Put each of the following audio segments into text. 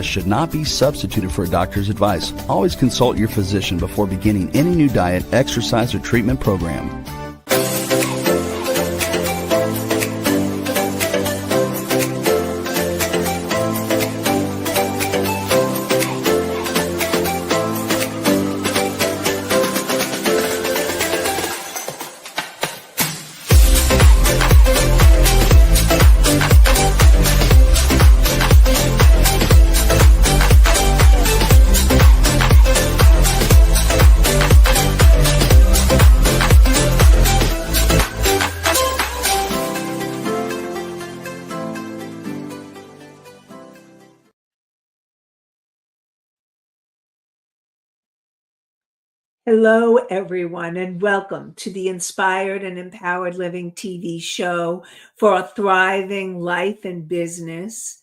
should not be substituted for a doctor's advice. Always consult your physician before beginning any new diet, exercise, or treatment program. Hello, everyone, and welcome to the Inspired and Empowered Living TV show for a thriving life and business.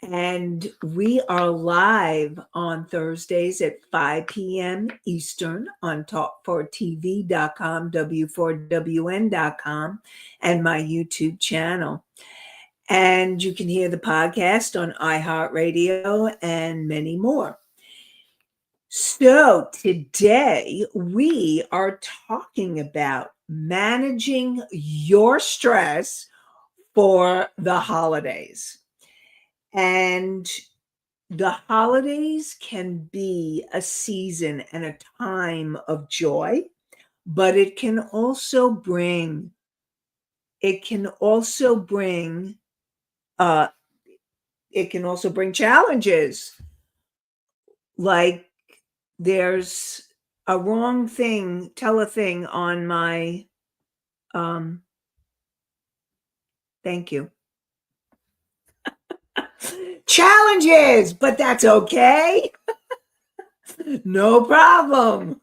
And we are live on Thursdays at 5 p.m. Eastern on talk4tv.com, w4wn.com, and my YouTube channel. And you can hear the podcast on iHeartRadio and many more. So today we are talking about managing your stress for the holidays. And the holidays can be a season and a time of joy, but it can also bring challenges. Like there's a wrong thing, thing on my, thank you. Challenges, but that's okay. No problem.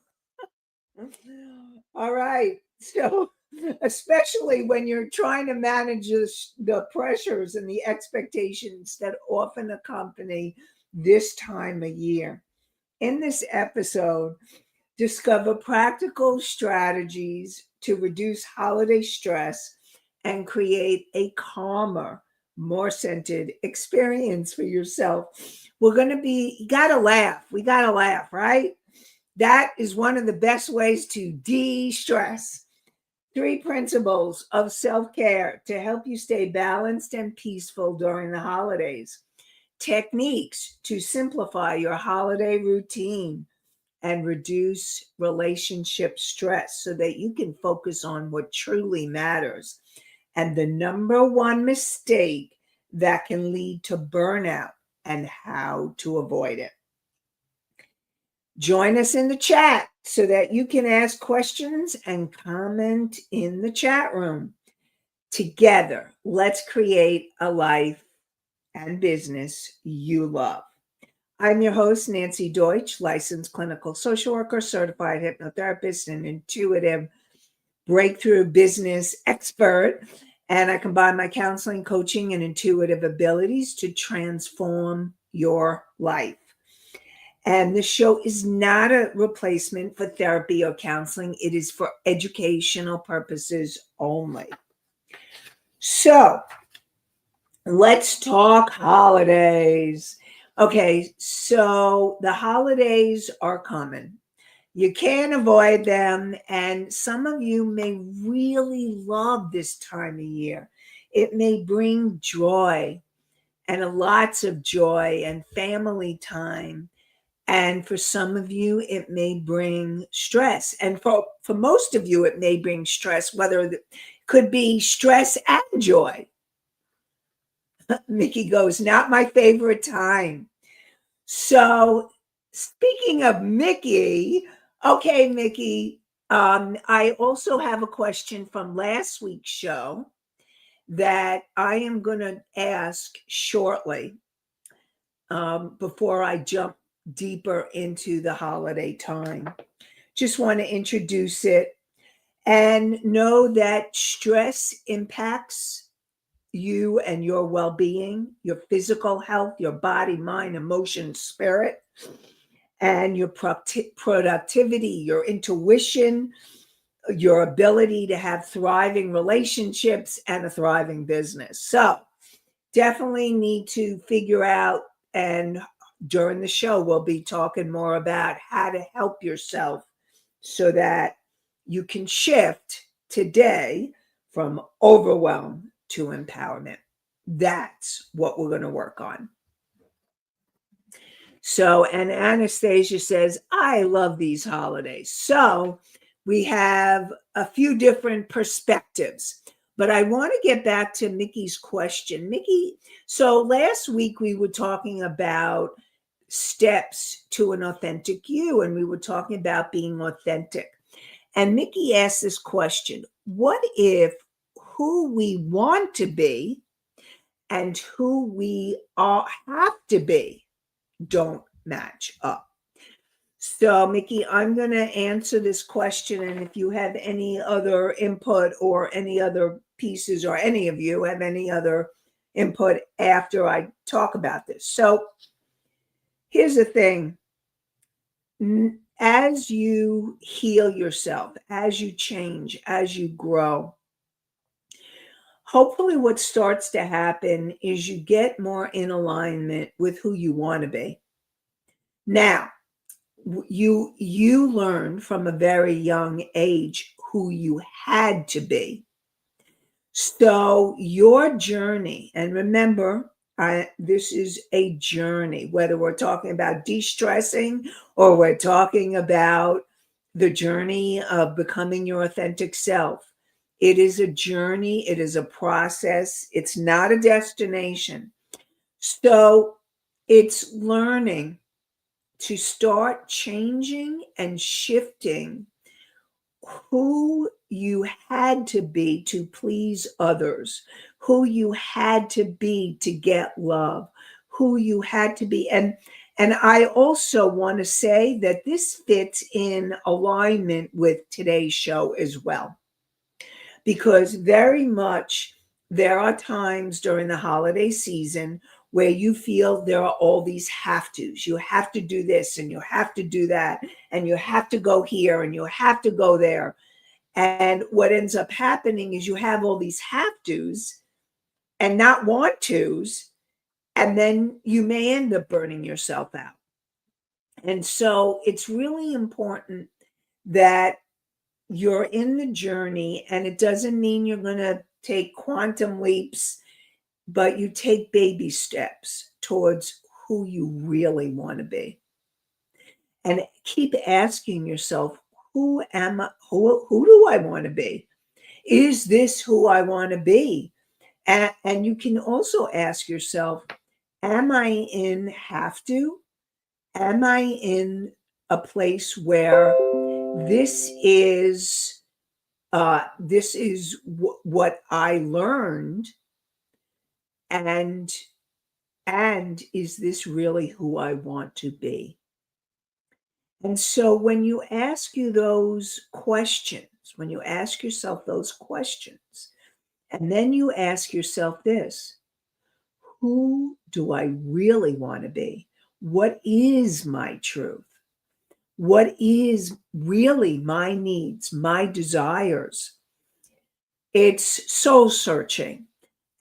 All right. So, especially when you're trying to manage the pressures and the expectations that often accompany this time of year. In this episode, discover practical strategies to reduce holiday stress and create a calmer, more centered experience for yourself. You gotta laugh. We gotta laugh, right? That is one of the best ways to de-stress. 3 principles of self-care to help you stay balanced and peaceful during the holidays. Techniques to simplify your holiday routine and reduce relationship stress so that you can focus on what truly matters. And the number one mistake that can lead to burnout and how to avoid it. Join us in the chat so that you can ask questions and comment in the chat room. Together, let's create a life and business you love. I'm your host, Nanci Deutsch, licensed clinical social worker, certified hypnotherapist, and intuitive breakthrough business expert. And I combine my counseling, coaching, and intuitive abilities to transform your life. And this show is not a replacement for therapy or counseling. It is for educational purposes only. So, let's talk holidays. Okay, so the holidays are coming. You can't avoid them, and some of you may really love this time of year. It may bring joy and lots of joy and family time. And for some of you, it may bring stress. And for most of you, it may bring stress, whether it could be stress and joy. Mickey goes, not my favorite time. So speaking of Mickey, okay, Mickey, I also have a question from last week's show that I am going to ask shortly before I jump deeper into the holiday time. Just want to introduce it and know that stress impacts you and your well-being, your physical health, your body, mind, emotion, spirit, and your productivity, your intuition, your ability to have thriving relationships and a thriving business. So definitely need to figure out And during the show, we'll be talking more about how to help yourself so that you can shift today from overwhelm to empowerment. That's what we're going to work on. So, and Anastasia says, I love these holidays. So, we have a few different perspectives, but I want to get back to Mickey's question. Mickey, so last week we were talking about steps to an authentic you, and we were talking about being authentic. And Mickey asked this question: what if who we want to be and who we have to be don't match up? So, Mickey, I'm going to answer this question. And if you have any other input or any other pieces, or any of you have any other input after I talk about this. So, here's the thing. As you heal yourself, as you change, as you grow, hopefully what starts to happen is you get more in alignment with who you want to be. Now, you learn from a very young age who you had to be. So your journey, and remember, this is a journey, whether we're talking about de-stressing or we're talking about the journey of becoming your authentic self. It is a journey. It is a process. It's not a destination. So it's learning to start changing and shifting who you had to be to please others, who you had to be to get love, who you had to be. And I also want to say that this fits in alignment with today's show as well, because very much there are times during the holiday season where you feel there are all these have tos. You have to do this and you have to do that and you have to go here and you have to go there. And what ends up happening is you have all these have tos and not want tos, and then you may end up burning yourself out. And so it's really important that you're in the journey, and it doesn't mean you're going to take quantum leaps, but you take baby steps towards who you really want to be. And keep asking yourself, who am I? Who do I want to be? Is this who I want to be? And you can also ask yourself, am I in have to? Am I in a place where this is what I learned, and is this really who I want to be? And so when you ask yourself those questions, and then you ask yourself this: who do I really want to be? What is my truth? What is really my needs, my desires? It's soul searching,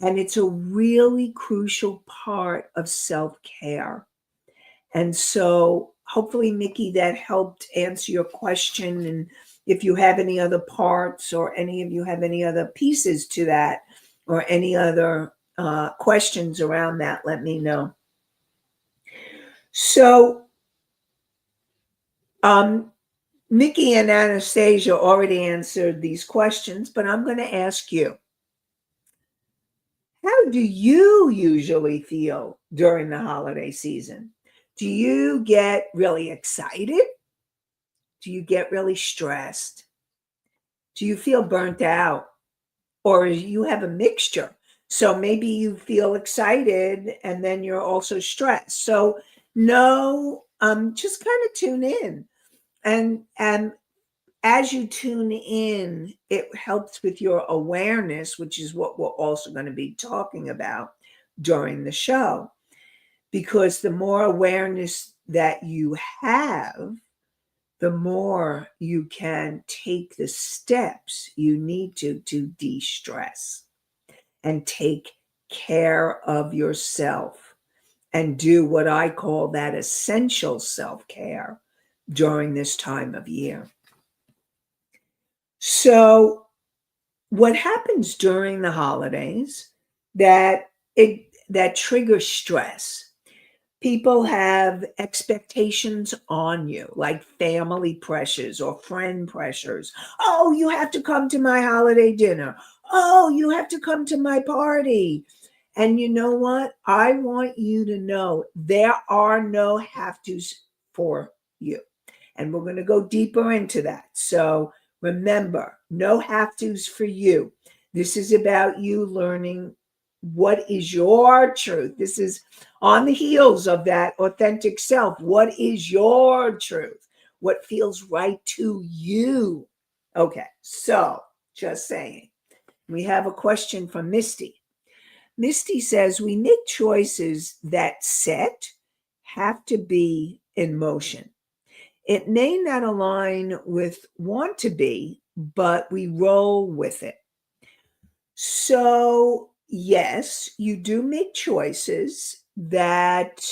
and it's a really crucial part of self-care. And so hopefully, Mickey, that helped answer your question. And if you have any other parts, or any of you have any other pieces to that, or any other questions around that, let me know. So, Mickey and Anastasia already answered these questions, but I'm going to ask you, how do you usually feel during the holiday season? Do you get really excited? Do you get really stressed? Do you feel burnt out? Or you have a mixture? So maybe you feel excited and then you're also stressed. So no, just kind of tune in. And as you tune in, it helps with your awareness, which is what we're also going to be talking about during the show. Because the more awareness that you have, the more you can take the steps you need to de-stress and take care of yourself and do what I call that essential self-care during this time of year. So what happens during the holidays that triggers stress? People have expectations on you, like family pressures or friend pressures. Oh, you have to come to my holiday dinner. Oh, you have to come to my party. And you know what? I want you to know there are no have tos for you. And we're going to go deeper into that. So remember, no have tos for you. This is about you learning what is your truth. This is on the heels of that authentic self. What is your truth? What feels right to you? Okay, so just saying. We have a question from Misty. Misty says, we make choices that have to be in motion. It may not align with want to be, but we roll with it. So, yes, you do make choices that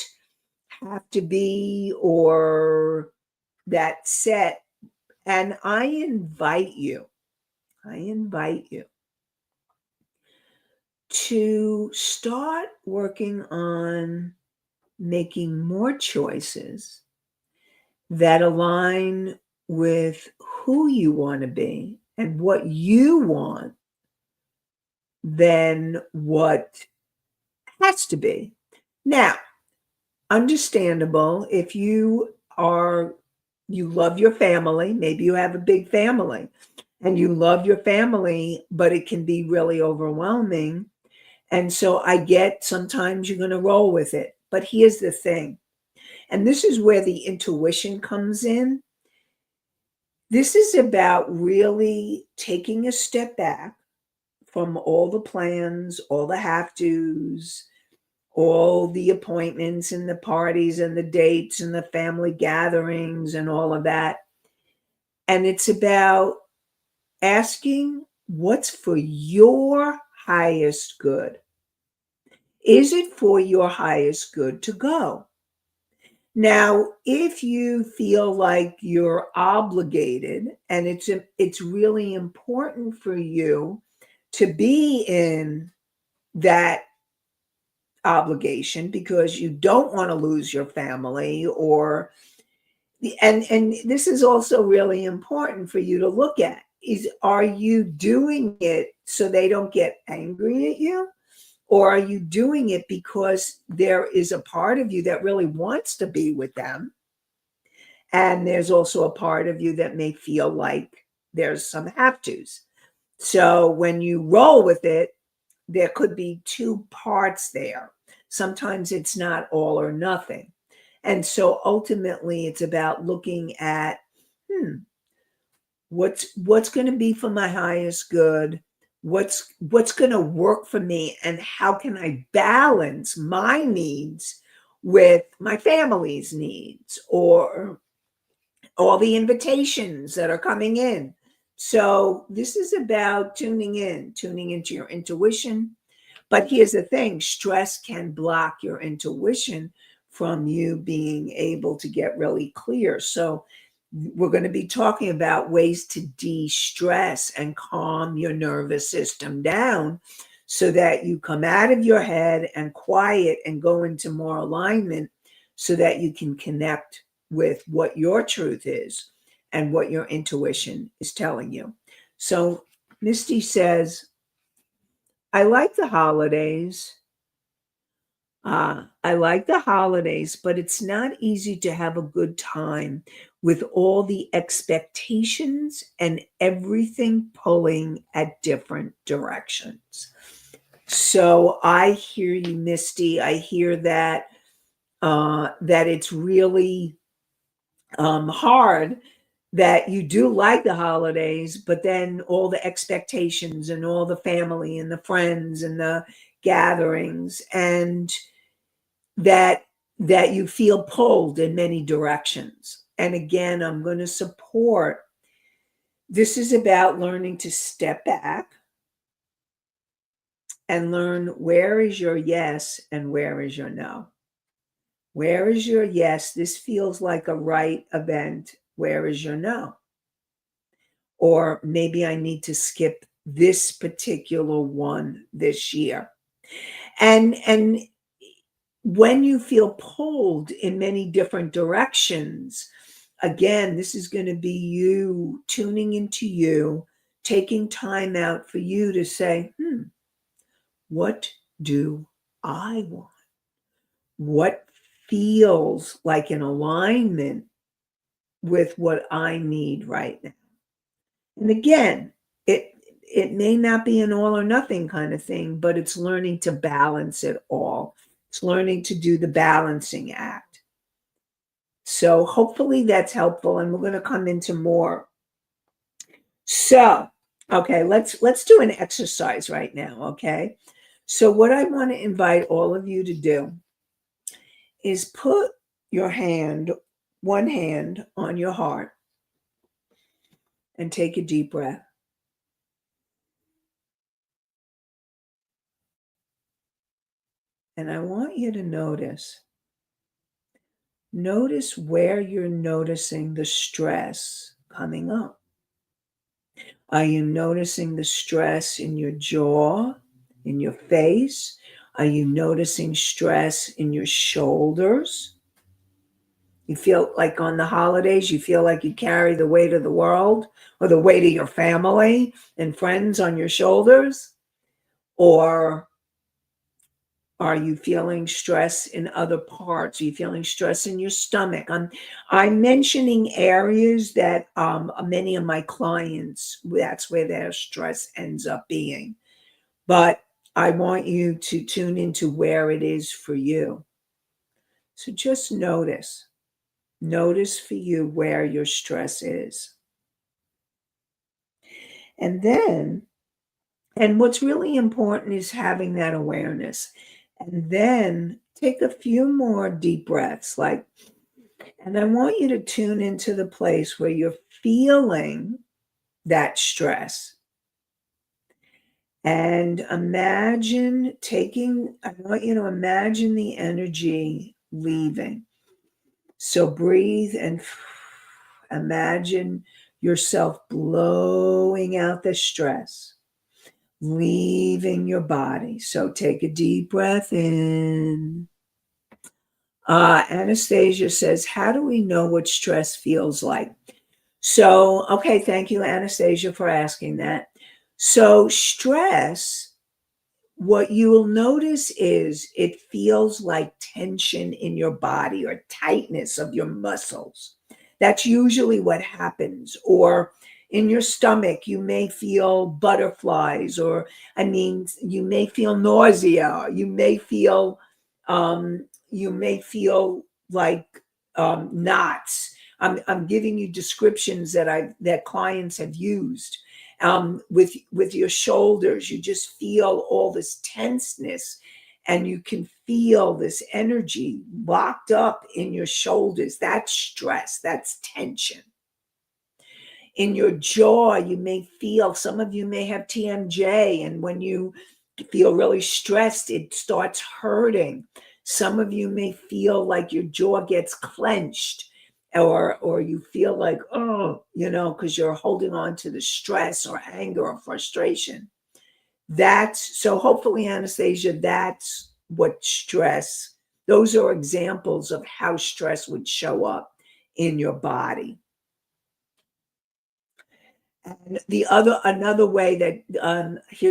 have to be or that set. And I invite you to start working on making more choices that align with who you want to be and what you want than what has to be. Now, understandable if you love your family, maybe you have a big family and you love your family, but it can be really overwhelming. And so I get sometimes you're going to roll with it. But here's the thing, and this is where the intuition comes in. This is about really taking a step back from all the plans, all the have tos, all the appointments and the parties and the dates and the family gatherings and all of that. And it's about asking what's for your highest good. Is it for your highest good to go? Now, if you feel like you're obligated and it's really important for you to be in that obligation because you don't want to lose your family and this is also really important for you to look at is, are you doing it so they don't get angry at you? Or are you doing it because there is a part of you that really wants to be with them? And there's also a part of you that may feel like there's some have tos. So when you roll with it, there could be two parts there. Sometimes it's not all or nothing. And so ultimately it's about looking at, what's going to be for my highest good? What's going to work for me? And how can I balance my needs with my family's needs or all the invitations that are coming in? So this is about tuning into your intuition. But here's the thing, stress can block your intuition from you being able to get really clear. So we're going to be talking about ways to de-stress and calm your nervous system down so that you come out of your head and quiet and go into more alignment so that you can connect with what your truth is and what your intuition is telling you. So Misty says, I like the holidays. I like the holidays, but it's not easy to have a good time with all the expectations and everything pulling at different directions. So I hear you, Misty. I hear that that it's really hard that you do like the holidays, but then all the expectations and all the family and the friends and the gatherings and that you feel pulled in many directions. And again, I'm going to support. This is about learning to step back and learn where is your yes and where is your no. Where is your yes? This feels like a right event. Where is your no? Or maybe I need to skip this particular one this year. And when you feel pulled in many different directions, again, this is going to be you tuning into you, taking time out for you to say, what do I want? What feels like an alignment with what I need right now? And again, it may not be an all or nothing kind of thing, but it's learning to balance it all. It's learning to do the balancing act. So hopefully that's helpful, and we're going to come into more. So, okay, let's do an exercise right now, okay? So what I want to invite all of you to do is put your hand, one hand on your heart, and take a deep breath. And I want you to notice where you're noticing the stress coming up. Are you noticing the stress in your jaw, in your face? Are you noticing stress in your shoulders? You feel like on the holidays, you feel like you carry the weight of the world or the weight of your family and friends on your shoulders? Or are you feeling stress in other parts? Are you feeling stress in your stomach? I'm mentioning areas that many of my clients, that's where their stress ends up being. But I want you to tune into where it is for you. So just notice. Notice for you where your stress is. And then, and what's really important is having that awareness. And then take a few more deep breaths, and I want you to tune into the place where you're feeling that stress. And I want you to imagine the energy leaving. So breathe and imagine yourself blowing out the stress, leaving your body. So take a deep breath in. Anastasia says, how do we know what stress feels like? So, okay, thank you, Anastasia, for asking that. So stress, what you will notice is it feels like tension in your body or tightness of your muscles. That's usually what happens. Or in your stomach, you may feel butterflies, or you may feel nausea. You may feel like knots. I'm giving you descriptions that clients have used. With your shoulders, you just feel all this tenseness, and you can feel this energy locked up in your shoulders. That's stress, that's tension. In your jaw, some of you may have TMJ, and when you feel really stressed, it starts hurting. Some of you may feel like your jaw gets clenched, or you feel like, because you're holding on to the stress or anger or frustration. So hopefully, Anastasia, that's what those are examples of how stress would show up in your body. And here's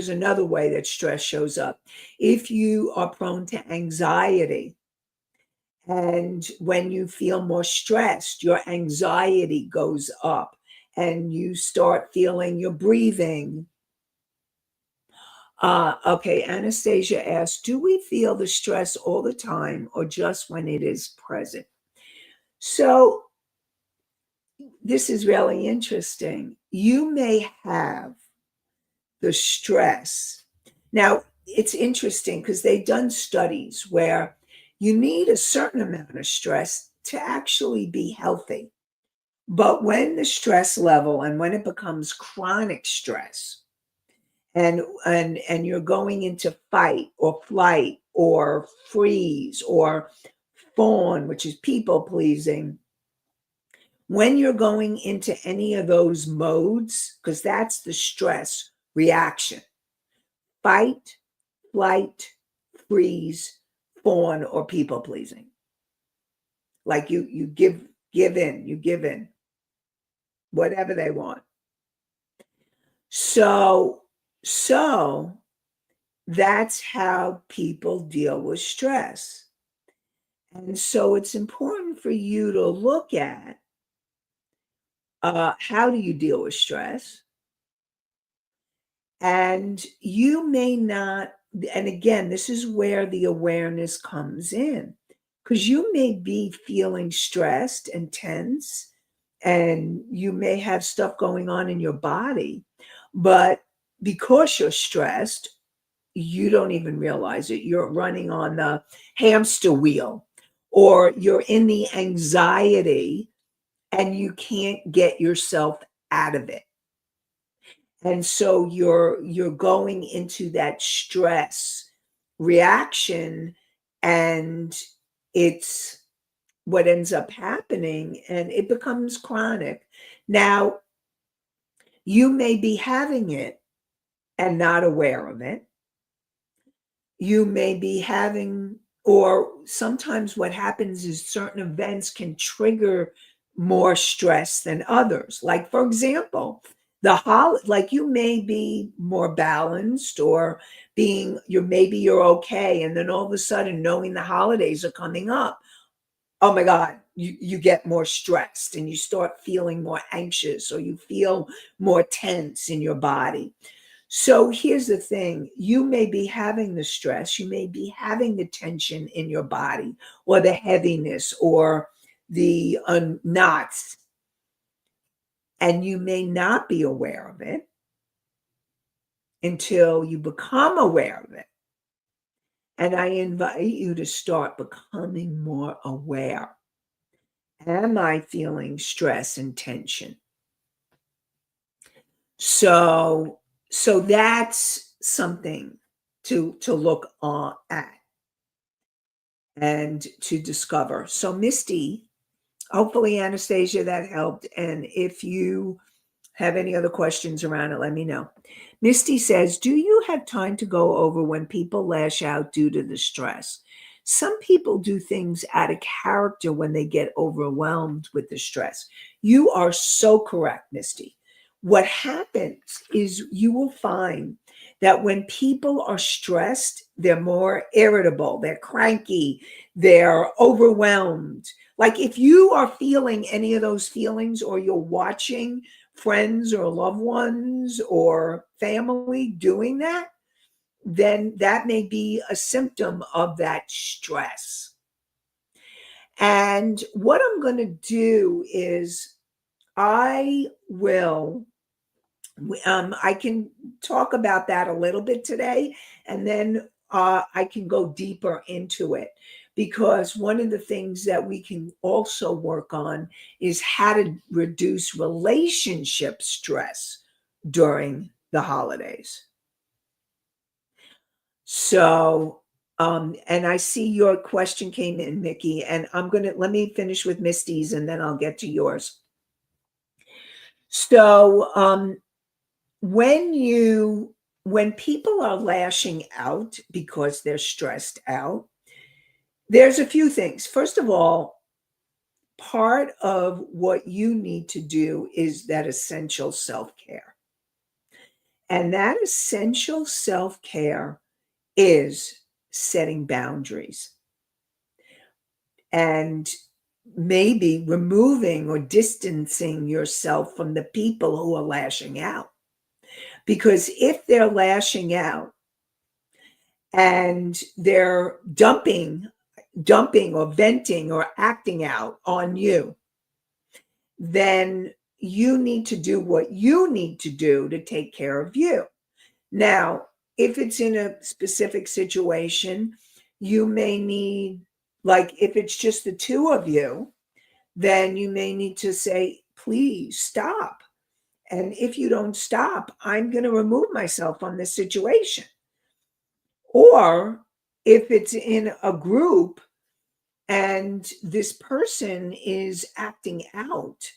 another way that stress shows up. If you are prone to anxiety, and when you feel more stressed, your anxiety goes up, and you start feeling your breathing. Okay, Anastasia asks, do we feel the stress all the time or just when it is present? So this is really interesting. You may have the stress. Now, it's interesting because they've done studies where you need a certain amount of stress to actually be healthy. But when the stress level, and when it becomes chronic stress, and you're going into fight or flight or freeze or fawn, which is people pleasing, when you're going into any of those modes, because that's the stress reaction, fight, flight, freeze, fawn, or people pleasing. Like you give in, whatever they want. So that's how people deal with stress. And so it's important for you to look at how do you deal with stress? And you may not, and again, this is where the awareness comes in, because you may be feeling stressed and tense, and you may have stuff going on in your body, but because you're stressed, you don't even realize it. You're running on the hamster wheel, or you're in the anxiety and you can't get yourself out of it. And so you're going into that stress reaction, and it's what ends up happening, and it becomes chronic. Now, you may be having it and not aware of it. You may be having, or sometimes what happens is certain events can trigger more stress than others. Like, for example, like you may be more balanced, or maybe you're okay, and then all of a sudden, knowing the holidays are coming up, oh my God, you get more stressed and you start feeling more anxious, or you feel more tense in your body. So here's the thing: you may be having the stress, you may be having the tension in your body, or the heaviness, or the knots, and you may not be aware of it until you become aware of it. And I invite you to start becoming more aware. Am I feeling stress and tension? So that's something to look at and to discover. So Misty, hopefully Anastasia, that helped. And if you have any other questions around it, let me know. Misty says, do you have time to go over when people lash out due to the stress? Some people do things out of character when they get overwhelmed with the stress. You are so correct, Misty. What happens is you will find that when people are stressed, they're more irritable, they're cranky, they're overwhelmed. Like if you are feeling any of those feelings, or you're watching friends or loved ones or family doing that, then that may be a symptom of that stress. And what I'm going to do is I can talk about that a little bit today, and then I can go deeper into it, because one of the things that we can also work on is how to reduce relationship stress during the holidays. So, and I see your question came in, Mickey, and let me finish with Misty's and then I'll get to yours. So, when people are lashing out because they're stressed out, there's a few things. First of all, part of what you need to do is that essential self-care. And that essential self-care is setting boundaries and maybe removing or distancing yourself from the people who are lashing out. Because if they're lashing out and they're dumping or venting or acting out on you, then you need to do what you need to do to take care of you. Now, if it's in a specific situation, you may need, like if it's just the two of you, then you may need to say, please stop. And if you don't stop, I'm going to remove myself from this situation. Or if it's in a group, and this person is acting out,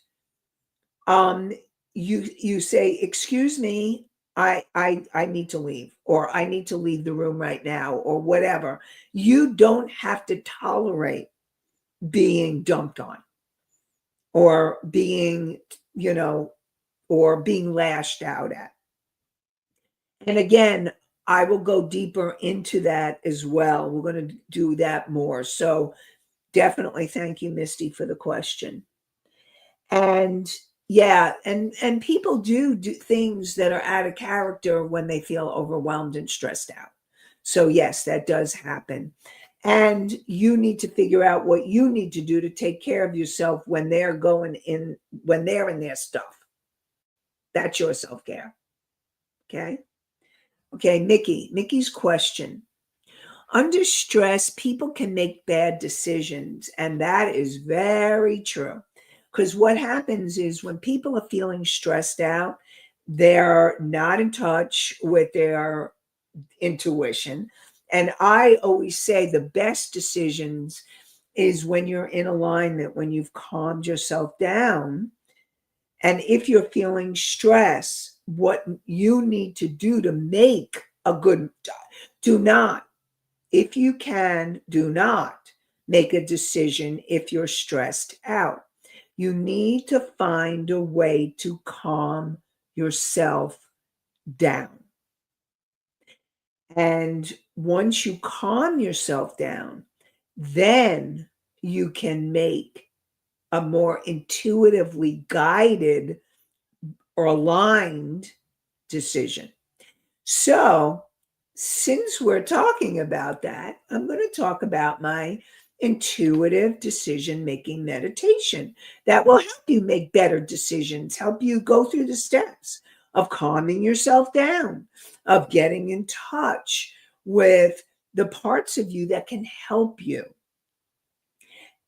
you say, "Excuse me, I need to leave," or "I need to leave the room right now," or whatever. You don't have to tolerate being dumped on, or being, you know, or being lashed out at. And again, I will go deeper into that as well. We're going to do that more. So definitely thank you, Misty, for the question. And yeah, and people do things that are out of character when they feel overwhelmed and stressed out. So yes, that does happen. And you need to figure out what you need to do to take care of yourself when they're going in, when they're in their stuff. That's your self-care. Okay. Okay, Mickey. Mickey's question. Under stress, people can make bad decisions. And that is very true. Because what happens is when people are feeling stressed out, they're not in touch with their intuition. And I always say the best decisions is when you're in alignment, when you've calmed yourself down. And if you're feeling stress, what you need to do to make a good, do not, if you can, do not make a decision if you're stressed out. You need to find a way to calm yourself down. And once you calm yourself down, then you can make a more intuitively guided or aligned decision. So, since we're talking about that, I'm going to talk about my intuitive decision making meditation that will help you make better decisions, help you go through the steps of calming yourself down, of getting in touch with the parts of you that can help you.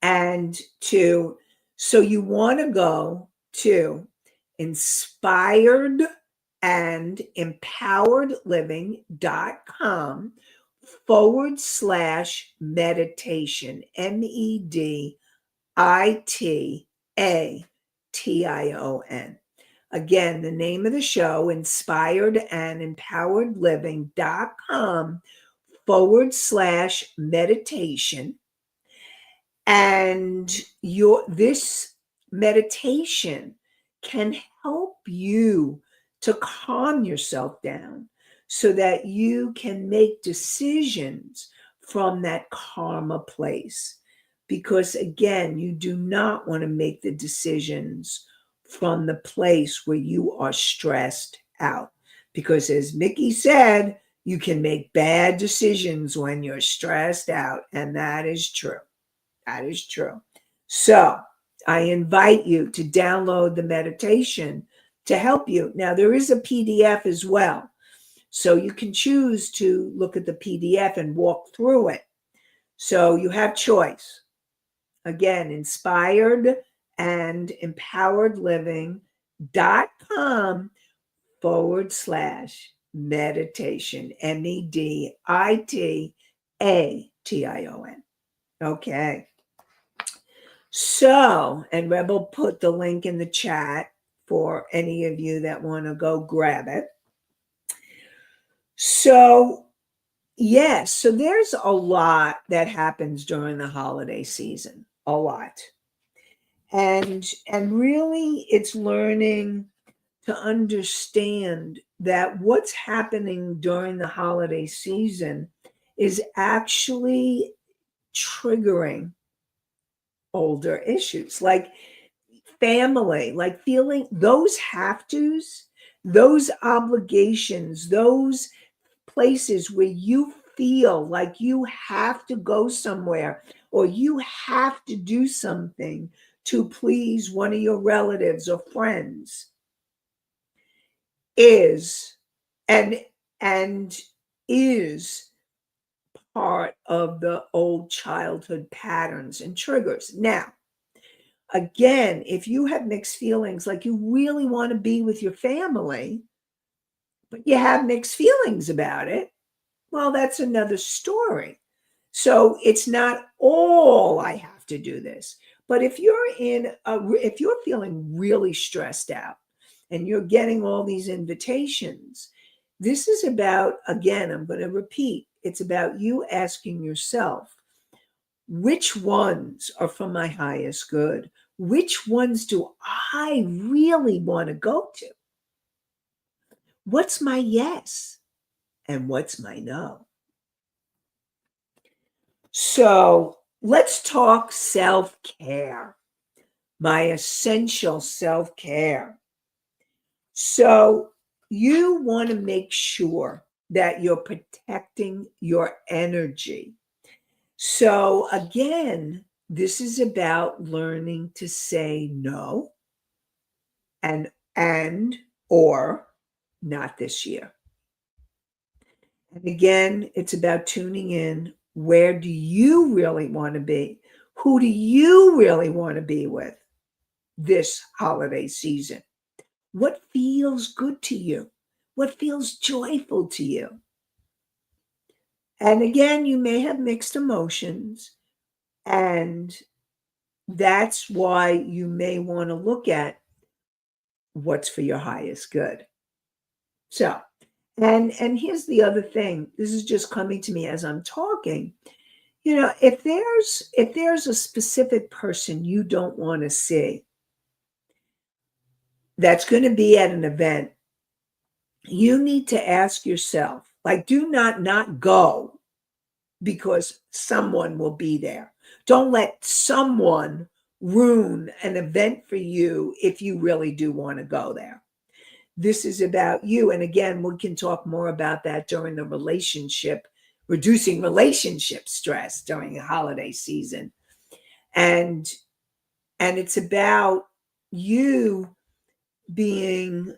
And so you want to go to inspired and empoweredliving.com /meditation, MEDITATION. Again, the name of the show, inspired and empoweredliving.com /meditation. And this meditation can help you to calm yourself down so that you can make decisions from that calmer place. Because again, you do not want to make the decisions from the place where you are stressed out. Because as Mickey said, you can make bad decisions when you're stressed out. And that is true. That is true. So I invite you to download the meditation to help you. Now, there is a PDF as well. So you can choose to look at the PDF and walk through it. So you have choice. Again, inspired and empoweredliving.com /meditation, MEDITATION. Okay. So, and Rebel put the link in the chat for any of you that want to go grab it. So, yes, so there's a lot that happens during the holiday season, a lot. And really it's learning to understand that what's happening during the holiday season is actually triggering older issues like family, like feeling those have tos, those obligations, those places where you feel like you have to go somewhere or you have to do something to please one of your relatives or friends is and is part of the old childhood patterns and triggers. Now, again, if you have mixed feelings, like you really want to be with your family, but you have mixed feelings about it, well, that's another story. So it's not all I have to do this. But if if you're feeling really stressed out and you're getting all these invitations, this is about, again, I'm going to repeat, it's about you asking yourself, which ones are for my highest good? Which ones do I really want to go to? What's my yes and what's my no? So let's talk self care, my essential self care. So you want to make sure that you're protecting your energy. So again, this is about learning to say no and or not this year. And again, it's about tuning in. Where do you really want to be? Who do you really want to be with this holiday season? What feels good to you? What feels joyful to you? And again, you may have mixed emotions, and that's why you may want to look at what's for your highest good. So, and here's the other thing. This is just coming to me as I'm talking. If there's a specific person you don't want to see that's going to be at an event, you need to ask yourself, like, do not go because someone will be there. Don't let someone ruin an event for you if you really do want to go there. This is about you. And again, we can talk more about that during the reducing relationship stress during the holiday season. And it's about you being,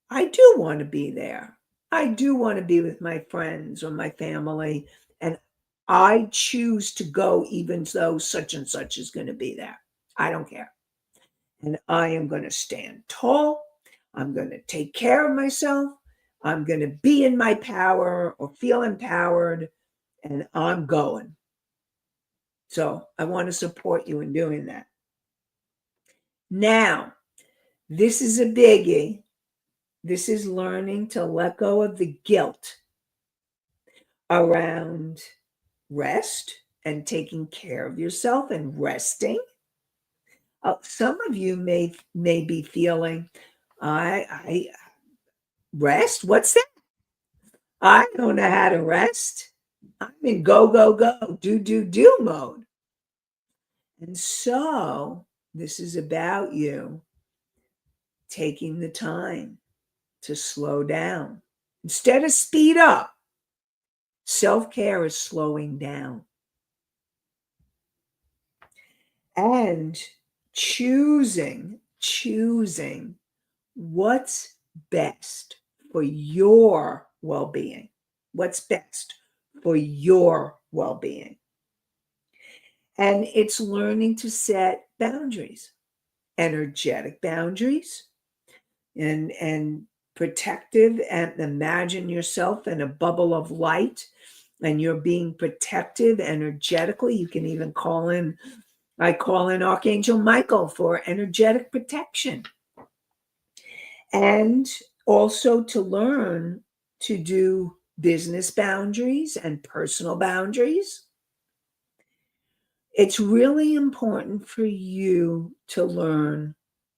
I do want to be there. I do want to be with my friends or my family. And I choose to go even though such and such is going to be there. I don't care. And I am going to stand tall. I'm going to take care of myself. I'm going to be in my power or feel empowered. And I'm going. So I want to support you in doing that. Now, this is a biggie. This is learning to let go of the guilt around rest and taking care of yourself and resting. Some of you may be feeling, I rest. What's that? I don't know how to rest. I'm in go go go, do mode. And so this is about you taking the time to slow down instead of speed up. Self-care is slowing down and choosing what's best for your well-being. What's best for your well-being. And it's learning to set boundaries, energetic boundaries, and protective, and imagine yourself in a bubble of light and you're being protective energetically. You can even I call in Archangel Michael for energetic protection. And also to learn to do business boundaries and personal boundaries. It's really important for you to learn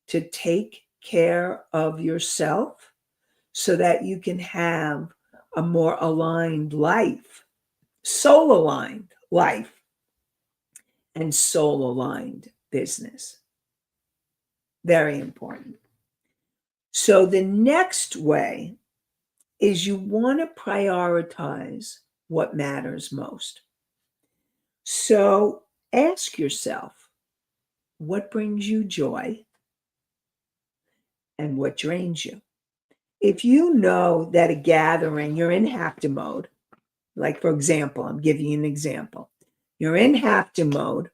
to take care of yourself so that you can have a more aligned life, soul aligned life, and soul aligned business. Very important. So the next way is you want to prioritize what matters most. So ask yourself, what brings you joy and what drains you? If you know that a gathering, you're in have to mode, like for example, I'm giving you an example. You're in have to mode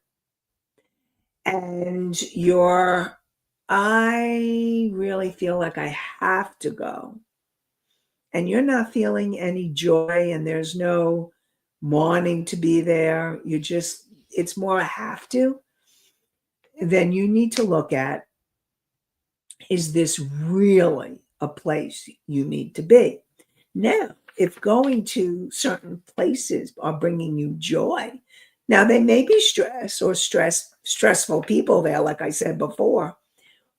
and I really feel like I have to go. And you're not feeling any joy and there's no wanting to be there, it's more a have to, then you need to look at, is this really a place you need to be? Now, if going to certain places are bringing you joy, now they may be stressful people there, like I said before,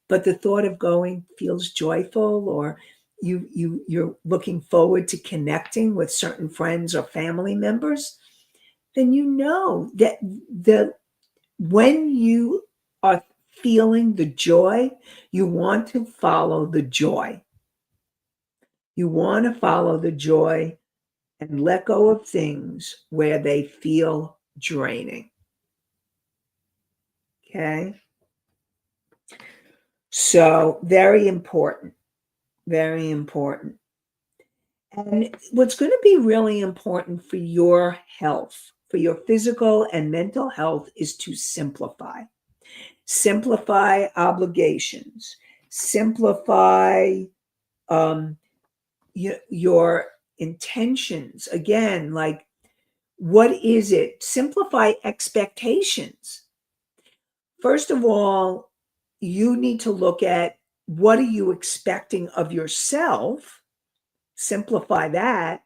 but the thought of going feels joyful, or you're looking forward to connecting with certain friends or family members, then you know that when you are feeling the joy, you want to follow the joy. You want to follow the joy and let go of things where they feel draining. Okay? So, very important. Very important. And what's going to be really important for your health, for your physical and mental health, is to simplify. Simplify obligations. Simplify your intentions. Again, like, what is it? Simplify expectations. First of all, you need to look at, what are you expecting of yourself? Simplify that.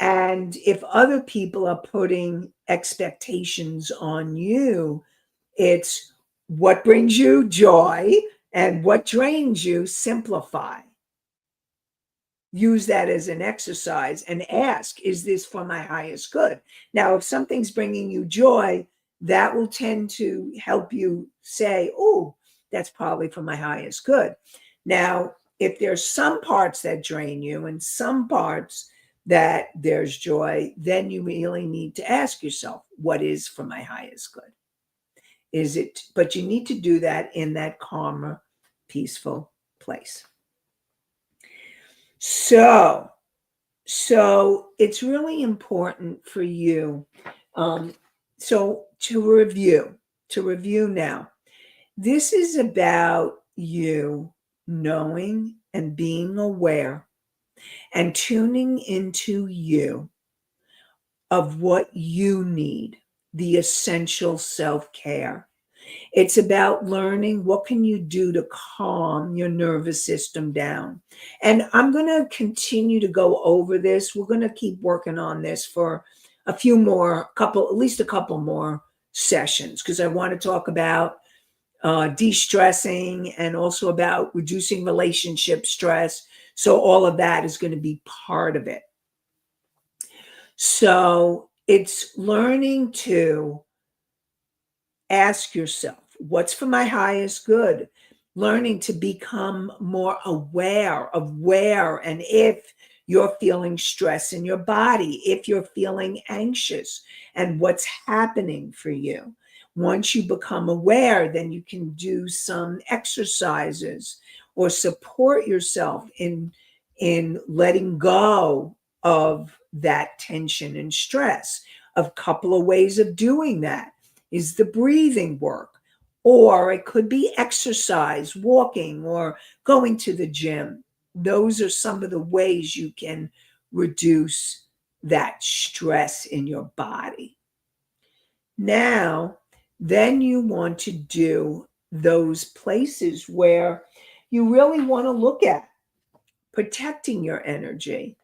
And if other people are putting expectations on you, it's what brings you joy and what drains you. Simplify. Use that as an exercise and ask, is this for my highest good? Now, if something's bringing you joy, that will tend to help you say, oh, that's probably for my highest good. Now, if there's some parts that drain you and some parts that there's joy, then you really need to ask yourself, what is for my highest good? Is it, but you need to do that in that calmer, peaceful place. So it's really important for you. So to review now, this is about you knowing and being aware and tuning into you of what you need, the essential self-care. It's about learning, what can you do to calm your nervous system down? And I'm going to continue to go over this. We're going to keep working on this for at least a couple more sessions, because I want to talk about de-stressing and also about reducing relationship stress. So all of that is going to be part of it. So it's learning to ask yourself, what's for my highest good? Learning to become more aware of where and if you're feeling stress in your body, if you're feeling anxious, and what's happening for you. Once you become aware, then you can do some exercises or support yourself in letting go of that tension and stress. A couple of ways of doing that is the breathing work, or it could be exercise, walking, or going to the gym. Those are some of the ways you can reduce that stress in your body. Now, then you want to do those places where you really want to look at protecting your energy,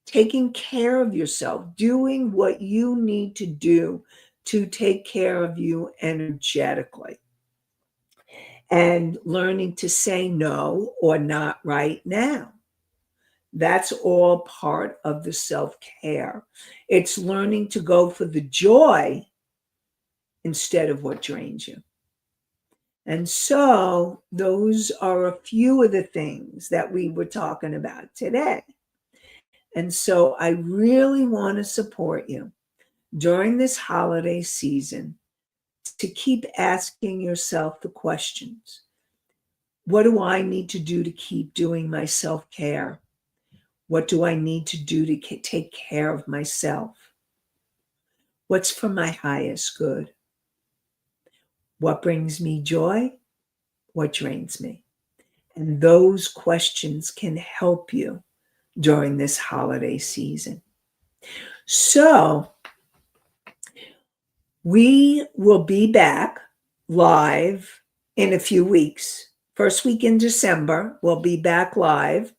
taking care of yourself, doing what you need to do to take care of you energetically, and learning to say no or not right now. That's all part of the self-care. It's learning to go for the joy instead of what drains you. And so those are a few of the things that we were talking about today. And so I really want to support you during this holiday season to keep asking yourself the questions. What do I need to do to keep doing my self-care? What do I need to do to take care of myself? What's for my highest good? What brings me joy? What drains me? And those questions can help you during this holiday season. So we will be back live in a few weeks. First week in December, we'll be back live.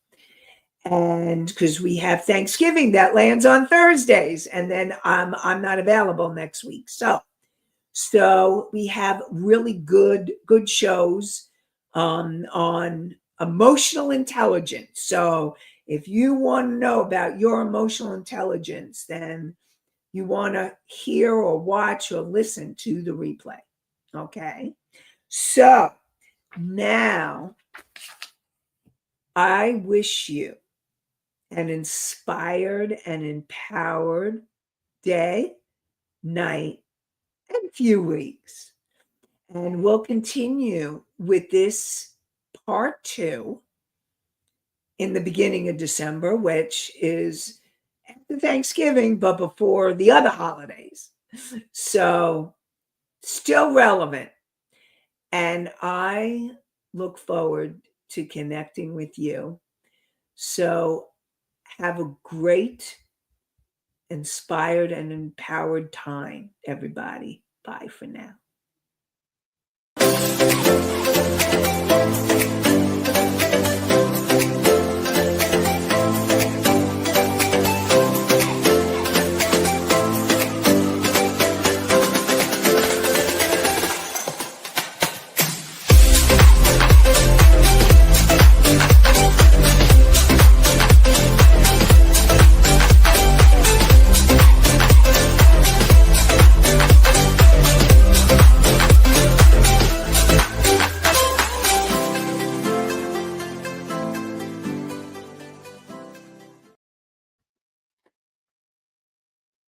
And because we have Thanksgiving that lands on Thursdays, and then I'm not available next week. So we have really good shows on emotional intelligence. So if you want to know about your emotional intelligence, then you want to hear or watch or listen to the replay. Okay. So now I wish you an inspired and empowered day, night, and few weeks. And we'll continue with this part 2 in the beginning of December, which is after Thanksgiving, but before the other holidays. So still relevant. And I look forward to connecting with you. So have a great, inspired, and empowered time, everybody. Bye for now.